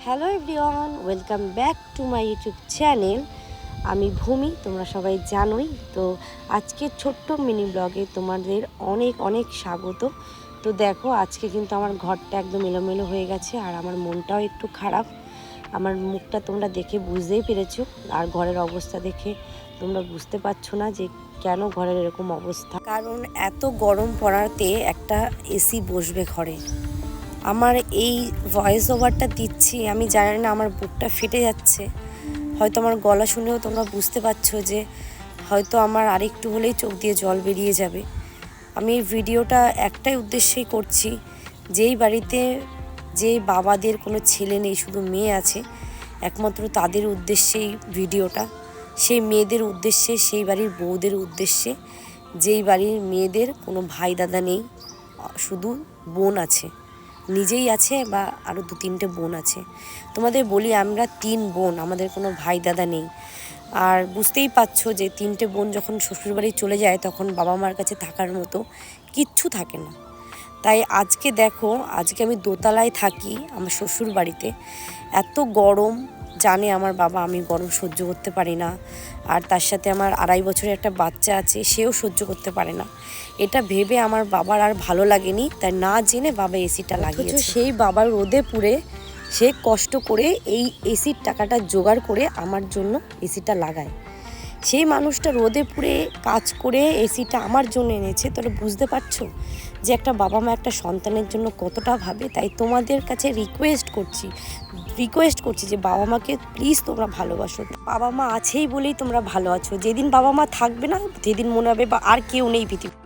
Hello everyone, welcome back to my YouTube channel. আমি ভূমি, তোমরা সবাই জানোই। তো আজকে ছোট্ট মিনি ব্লগে তোমাদের অনেক অনেক স্বাগত। তো দেখো, আজকে কিন্তু আমার ঘরটা একদম এলোমেলো হয়ে গেছে আর আমার মনটাও একটু খারাপ। আমার মুখটা তোমরা দেখে বুঝতেই পেরেছো, আর ঘরের অবস্থা দেখে তোমরা বুঝতে পারছো না যে কেন ঘরের এরকম অবস্থা। কারণ এত গরম পড়াতে একটা এসি বসবে ঘরে। আমার এই ভয়েস ওভারটা দিচ্ছি, আমি জানি না আমার বুকটা ফেটে যাচ্ছে। হয়তো আমার গলা শুনেও তোমরা বুঝতে পারছো যে হয়তো আমার আরেকটু হলেই চোখ দিয়ে জল বেরিয়ে যাবে। আমি এই ভিডিওটা একটাই উদ্দেশ্যেই করছি, যেই বাড়িতে যে বাবাদের কোনো ছেলে নেই, শুধু মেয়ে আছে, একমাত্র তাদের উদ্দেশ্যেই ভিডিওটা। সেই মেয়েদের উদ্দেশ্যে, সেই বাড়ির বউদের উদ্দেশ্যে, যেই বাড়ির মেয়েদের কোনো ভাই দাদা নেই, শুধু বোন আছে, নিজেই আছে বা আরও 2-3টে বোন আছে। তোমাদের বলি, আমরা 3 বোন, আমাদের কোনো ভাই দাদা নেই। আর বুঝতেই পারছো যে 3টে বোন যখন শ্বশুরবাড়ি চলে যায় তখন বাবা মার কাছে থাকার মতো কিচ্ছু থাকে না। তাই আজকে দেখো, আজকে আমি দোতলায় থাকি আমার শ্বশুর বাড়িতে। এত গরম, জানে আমার বাবা আমি গরম সহ্য করতে পারি না। আর তার সাথে আমার 2.5 বছরের একটা বাচ্চা আছে, সেও সহ্য করতে পারে না। এটা ভেবে আমার বাবার আর ভালো লাগেনি, তাই না জেনে বাবা এসিটা লাগিয়েছে। সেই বাবার রোদে পুড়ে সে কষ্ট করে এই এসির টাকাটা জোগাড় করে আমার জন্য এসিটা লাগায়। সেই মানুষটা রোদে পুড়ে কাজ করে এসিটা আমার জন্য এনেছে। তোরা বুঝতে পারছো যে একটা বাবা মা একটা সন্তানের জন্য কতটা ভাবে। তাই তোমাদের কাছে রিকোয়েস্ট করছি যে বাবা মাকে প্লিজ তোমরা ভালোবাসো। বাবা মা আছেই বলেই তোমরা ভালো আছো। যেদিন বাবা মা থাকবে না, যেদিন মনে হবে বা আর কেউ নেই পৃথিবী,